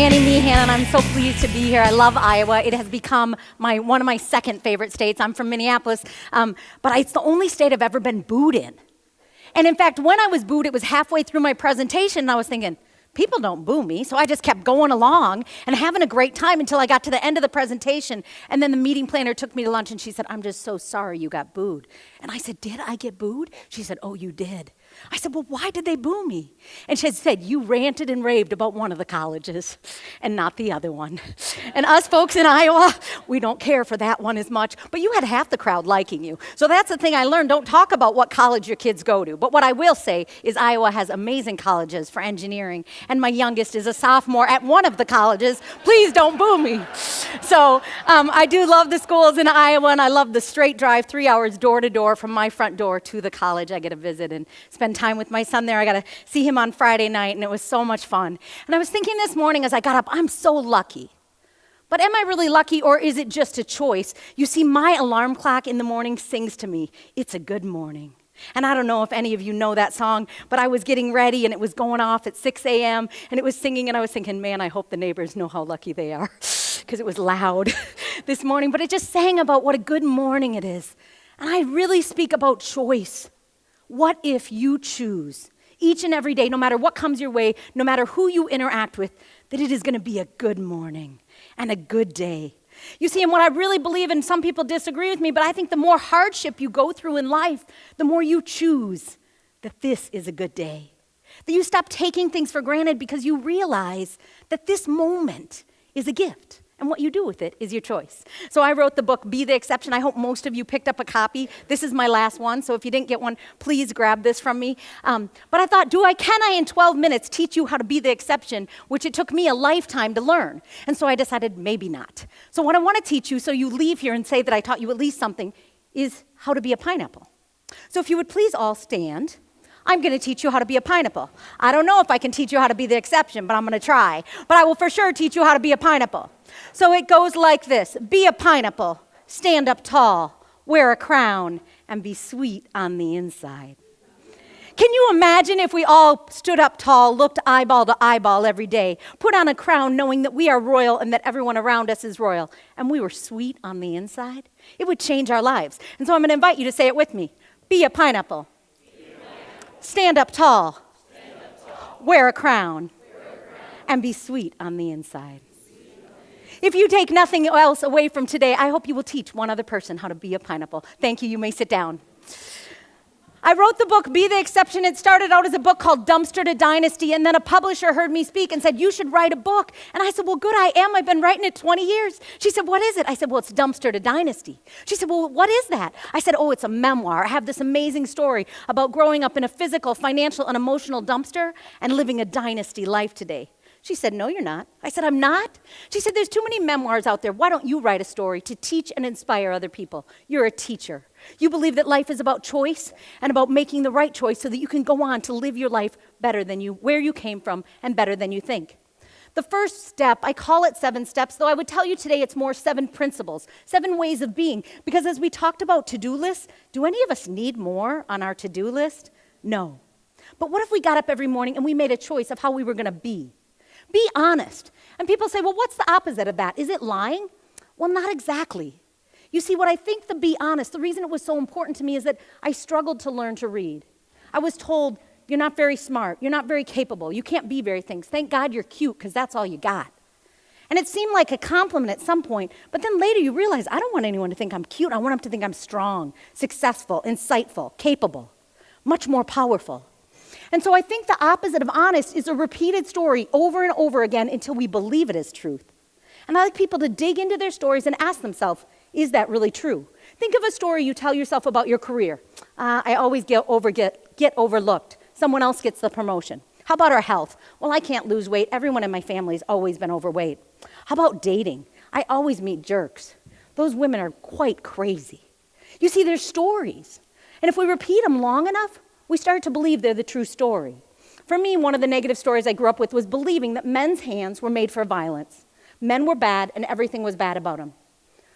Annie Meehan, and I'm so pleased to be here. I love Iowa. It has become one of my second favorite states. I'm from Minneapolis, but it's the only state I've ever been booed in. And in fact, when I was booed, it was halfway through my presentation, and I was thinking, people don't boo me, so I just kept going along and having a great time until I got to the end of the presentation, and then the meeting planner took me to lunch, and she said, I'm just so sorry you got booed. And I said, did I get booed? She said, oh, you did. I said, well, why did they boo me? And she said, you ranted and raved about one of the colleges and not the other one. And us folks in Iowa, we don't care for that one as much, but you had half the crowd liking you. So that's the thing I learned. Don't talk about what college your kids go to. But what I will say is Iowa has amazing colleges for engineering, and my youngest is a sophomore at one of the colleges. Please don't boo me. So I do love the schools in Iowa, and I love the straight drive, 3 hours door to door from my front door to the college. I get to visit and spend time with my son there. I got to see him on Friday night, and it was so much fun. And I was thinking this morning as I got up, I'm so lucky. But am I really lucky, or is it just a choice? You see, my alarm clock in the morning sings to me, it's a good morning. And I don't know if any of you know that song, but I was getting ready, and it was going off at 6 a.m., and it was singing, and I was thinking, man, I hope the neighbors know how lucky they are, because it was loud this morning. But it just sang about what a good morning it is. And I really speak about choice. What if you choose each and every day, no matter what comes your way, no matter who you interact with, that it is going to be a good morning and a good day? You see, and what I really believe, and some people disagree with me, but I think the more hardship you go through in life, the more you choose that this is a good day. That you stop taking things for granted because you realize that this moment is a gift. And what you do with it is your choice. So I wrote the book, Be the Exception. I hope most of you picked up a copy. This is my last one, so if you didn't get one, please grab this from me. But I thought, can I in 12 minutes teach you how to be the exception, which it took me a lifetime to learn? And so I decided maybe not. So what I want to teach you, so you leave here and say that I taught you at least something, is how to be a pineapple. So if you would please all stand. I'm going to teach you how to be a pineapple. I don't know if I can teach you how to be the exception, but I'm going to try. But I will for sure teach you how to be a pineapple. So it goes like this. Be a pineapple, stand up tall, wear a crown, and be sweet on the inside. Can you imagine if we all stood up tall, looked eyeball to eyeball every day, put on a crown knowing that we are royal and that everyone around us is royal, and we were sweet on the inside? It would change our lives. And so I'm going to invite you to say it with me. Be a pineapple. Stand up tall, wear a crown, and be sweet on the inside. If you take nothing else away from today, I hope you will teach one other person how to be a pineapple. Thank you. You may sit down. I wrote the book, Be the Exception. It started out as a book called Dumpster to Dynasty, and then a publisher heard me speak and said, you should write a book. And I said, well, good, I am. I've been writing it 20 years. She said, what is it? I said, well, it's Dumpster to Dynasty. She said, well, what is that? I said, oh, it's a memoir. I have this amazing story about growing up in a physical, financial, and emotional dumpster and living a dynasty life today. She said, no, you're not. I said, I'm not? She said, there's too many memoirs out there. Why don't you write a story to teach and inspire other people? You're a teacher. You believe that life is about choice and about making the right choice so that you can go on to live your life better than where you came from and better than you think. The first step, I call it 7 steps, though I would tell you today it's more 7 principles, 7 ways of being. Because as we talked about to-do lists, do any of us need more on our to-do list? No. But what if we got up every morning and we made a choice of how we were going to be? Be honest. And people say, well, what's the opposite of that? Is it lying? Well, not exactly. You see, what I think be honest, the reason it was so important to me is that I struggled to learn to read. I was told, you're not very smart, you're not very capable, you can't be very things. Thank God you're cute, because that's all you got. And it seemed like a compliment at some point, but then later you realize, I don't want anyone to think I'm cute, I want them to think I'm strong, successful, insightful, capable, much more powerful. And so I think the opposite of honest is a repeated story over and over again until we believe it is truth. And I like people to dig into their stories and ask themselves, is that really true? Think of a story you tell yourself about your career. I always get overlooked. Someone else gets the promotion. How about our health? Well, I can't lose weight. Everyone in my family's always been overweight. How about dating? I always meet jerks. Those women are quite crazy. You see, there's stories. And if we repeat them long enough, we start to believe they're the true story. For me, one of the negative stories I grew up with was believing that men's hands were made for violence. Men were bad and everything was bad about them.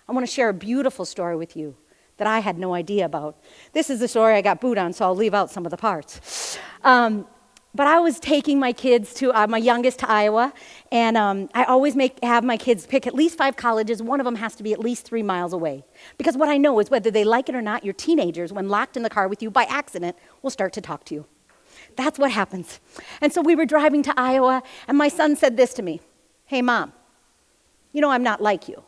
I want to share a beautiful story with you that I had no idea about. This is the story I got booed on, so I'll leave out some of the parts. But I was taking my kids to, my youngest to Iowa, and I always have my kids pick at least 5 colleges. One of them has to be at least 3 miles away. Because what I know is whether they like it or not, your teenagers, when locked in the car with you by accident, will start to talk to you. That's what happens. And so we were driving to Iowa, and my son said this to me, "Hey, Mom, you know I'm not like you."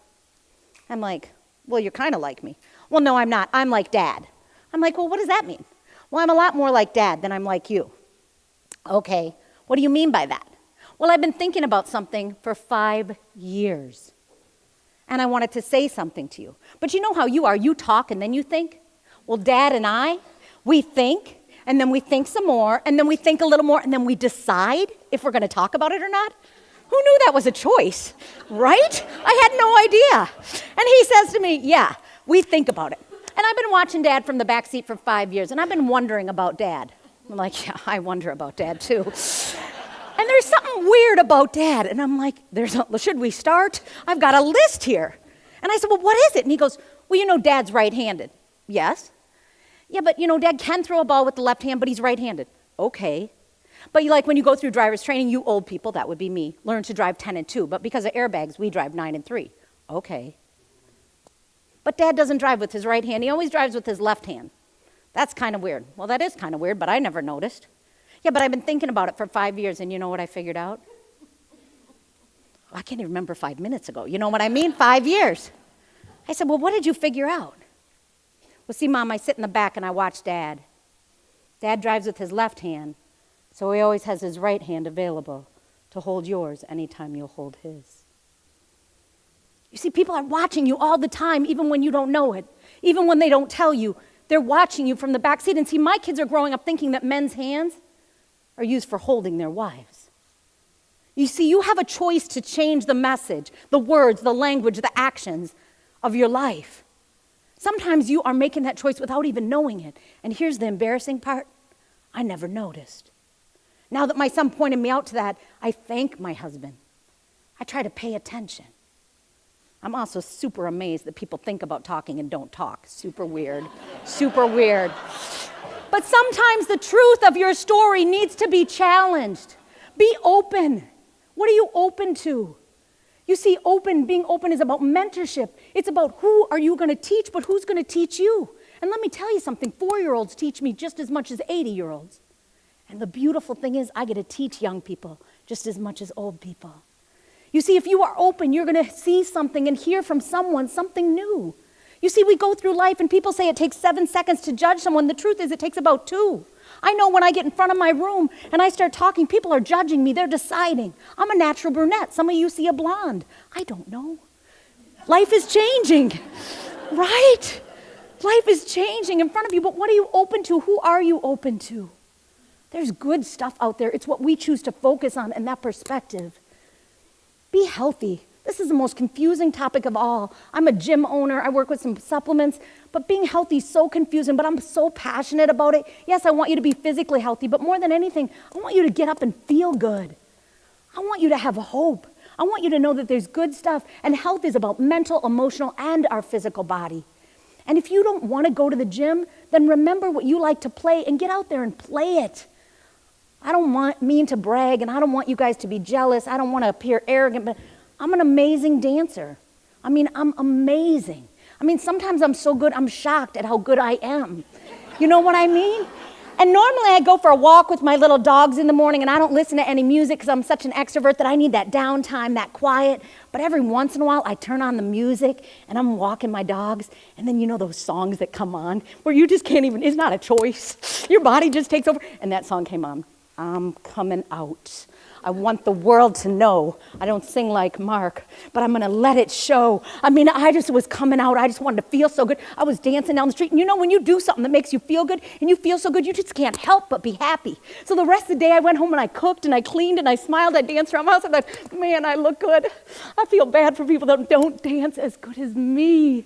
I'm like, "Well, you're kind of like me." "Well, no, I'm not. I'm like Dad." I'm like, "Well, what does that mean?" "Well, I'm a lot more like Dad than I'm like you." "Okay, what do you mean by that?" "Well, I've been thinking about something for 5 years, and I wanted to say something to you. But you know how you are. You talk and then you think. Well, Dad and I, we think, and then we think some more, and then we think a little more, and then we decide if we're going to talk about it or not." Who knew that was a choice, right? I had no idea. And he says to me, "Yeah, we think about it." And I've been watching Dad from the back seat for 5 years, and I've been wondering about Dad. I'm like, "Yeah, I wonder about Dad too." And there's something weird about Dad. And I'm like, should we start? I've got a list here. And I said, "Well, what is it?" And he goes, "Well, you know Dad's right-handed." "Yes." "Yeah, but you know Dad can throw a ball with the left hand, but he's right-handed." "Okay. But like when you go through driver's training, you old people, that would be me, learn to drive 10 and 2. But because of airbags, we drive 9 and 3. "Okay. But Dad doesn't drive with his right hand. He always drives with his left hand." "That's kind of weird." "Well, that is kind of weird, but I never noticed." "Yeah, but I've been thinking about it for 5 years, and you know what I figured out?" I can't even remember 5 minutes ago. You know what I mean? 5 years. I said, "Well, what did you figure out?" "Well, see, Mom, I sit in the back and I watch Dad. Dad drives with his left hand, so he always has his right hand available to hold yours anytime you'll hold his." You see, people are watching you all the time, even when you don't know it. Even when they don't tell you, they're watching you from the back seat. And see, my kids are growing up thinking that men's hands are used for holding their wives. You see, you have a choice to change the message, the words, the language, the actions of your life. Sometimes you are making that choice without even knowing it. And here's the embarrassing part. I never noticed. Now that my son pointed me out to that, I thank my husband. I try to pay attention. I'm also super amazed that people think about talking and don't talk. Super weird, super weird. But sometimes the truth of your story needs to be challenged. Be open. What are you open to? You see, being open is about mentorship. It's about who are you going to teach, but who's going to teach you? And let me tell you something, 4-year-olds teach me just as much as 80-year-olds. And the beautiful thing is I get to teach young people just as much as old people. You see, if you are open, you're going to see something and hear from someone something new. You see, we go through life and people say it takes 7 seconds to judge someone. The truth is it takes about 2. I know when I get in front of my room and I start talking, people are judging me. They're deciding. I'm a natural brunette. Some of you see a blonde. I don't know. Life is changing, right? Life is changing in front of you, but what are you open to? Who are you open to? There's good stuff out there. It's what we choose to focus on in that perspective. Be healthy. This is the most confusing topic of all. I'm a gym owner. I work with some supplements, but being healthy is so confusing, but I'm so passionate about it. Yes, I want you to be physically healthy, but more than anything, I want you to get up and feel good. I want you to have hope. I want you to know that there's good stuff, and health is about mental, emotional, and our physical body. And if you don't want to go to the gym, then remember what you like to play and get out there and play it. I don't mean to brag, and I don't want you guys to be jealous. I don't want to appear arrogant, but I'm an amazing dancer. I'm amazing. Sometimes I'm so good, I'm shocked at how good I am. You know what I mean? And normally I go for a walk with my little dogs in the morning, and I don't listen to any music because I'm such an extrovert that I need that downtime, that quiet. But every once in a while, I turn on the music, and I'm walking my dogs, and then you know those songs that come on where you just can't even, it's not a choice. Your body just takes over. And that song came on. I'm coming out. I want the world to know. I don't sing like Mark, but I'm going to let it show. I just was coming out. I just wanted to feel so good. I was dancing down the street. And you know, when you do something that makes you feel good and you feel so good, you just can't help but be happy. So the rest of the day, I went home and I cooked and I cleaned and I smiled. I danced around my house. I thought, man, I look good. I feel bad for people that don't dance as good as me.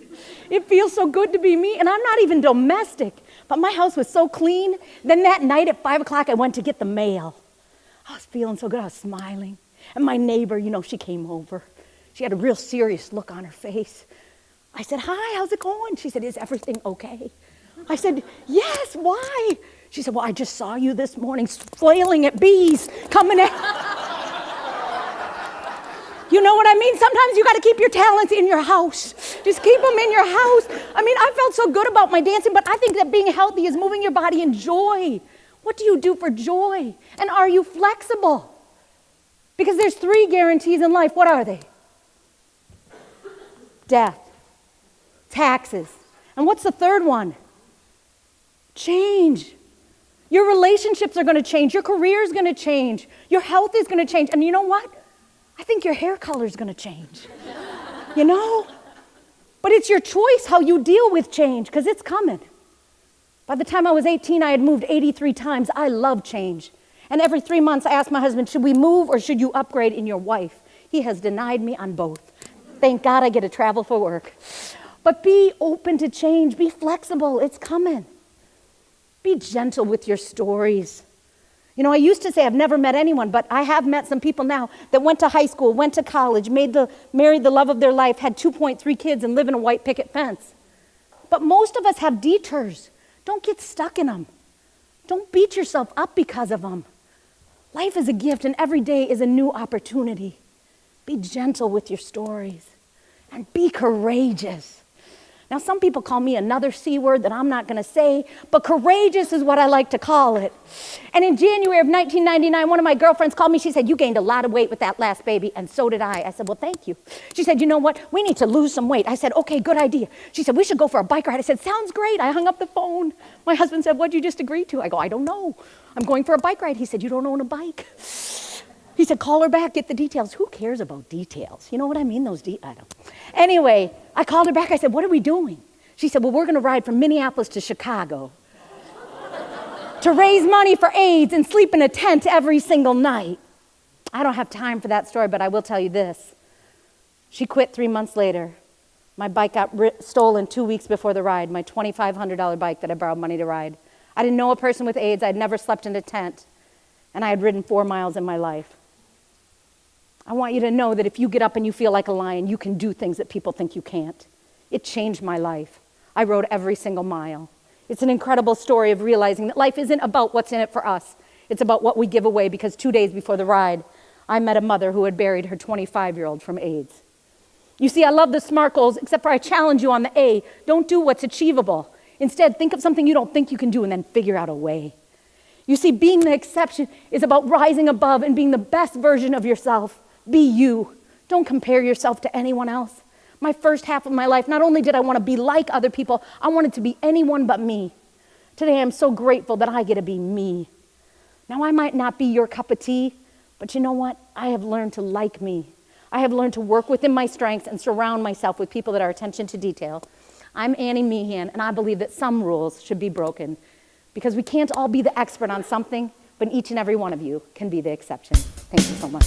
It feels so good to be me. And I'm not even domestic, but my house was so clean. Then that night at 5 o'clock, I went to get the mail. I was feeling so good. I was smiling. And my neighbor, she came over. She had a real serious look on her face. I said, hi, how's it going? She said, is everything okay? I said, yes, why? She said, well, I just saw you this morning flailing at bees coming in. You know what I mean? Sometimes you got to keep your talents in your house. Just keep them in your house. I mean, I felt so good about my dancing, but I think that being healthy is moving your body in joy. What do you do for joy? And are you flexible? Because there's 3 guarantees in life. What are they? Death, taxes, and what's the third one? Change. Your relationships are going to change. Your career is going to change. Your health is going to change. And you know what? I think your hair color is going to change. You know? But it's your choice how you deal with change, because it's coming. By the time I was 18, I had moved 83 times. I love change. And every 3 months, I asked my husband, should we move or should you upgrade in your wife? He has denied me on both. Thank God I get to travel for work. But be open to change. Be flexible. It's coming. Be gentle with your stories. You know, I used to say I've never met anyone, but I have met some people now that went to high school, went to college, married the love of their life, had 2.3 kids, and live in a white picket fence. But most of us have detours. Don't get stuck in them. Don't beat yourself up because of them. Life is a gift, and every day is a new opportunity. Be gentle with your stories, and be courageous. Now, some people call me another C word that I'm not going to say, but courageous is what I like to call it. And in January of 1999, one of my girlfriends called me. She said, you gained a lot of weight with that last baby, and so did I. I said, well, thank you. She said, you know what? We need to lose some weight. I said, okay, good idea. She said, we should go for a bike ride. I said, sounds great. I hung up the phone. My husband said, what'd you just agree to? I go, I don't know. I'm going for a bike ride. He said, you don't own a bike? He said, call her back, get the details. Who cares about details? You know what I mean? I don't. Anyway, I called her back. I said, what are we doing? She said, well, we're going to ride from Minneapolis to Chicago to raise money for AIDS and sleep in a tent every single night. I don't have time for that story, but I will tell you this. She quit 3 months later. My bike got stolen 2 weeks before the ride, my $2,500 bike that I borrowed money to ride. I didn't know a person with AIDS. I'd never slept in a tent, and I had ridden 4 miles in my life. I want you to know that if you get up and you feel like a lion, you can do things that people think you can't. It changed my life. I rode every single mile. It's an incredible story of realizing that life isn't about what's in it for us. It's about what we give away, because 2 days before the ride, I met a mother who had buried her 25-year-old from AIDS. You see, I love the SMART goals, except for I challenge you on the A. Don't do what's achievable. Instead, think of something you don't think you can do and then figure out a way. You see, being the exception is about rising above and being the best version of yourself. Be you. Don't compare yourself to anyone else. My first half of my life, not only did I want to be like other people, I wanted to be anyone but me. Today, I'm so grateful that I get to be me. Now, I might not be your cup of tea, but you know what? I have learned to like me. I have learned to work within my strengths and surround myself with people that are attention to detail. I'm Annie Meehan, and I believe that some rules should be broken, because we can't all be the expert on something, but each and every one of you can be the exception. Thank you so much.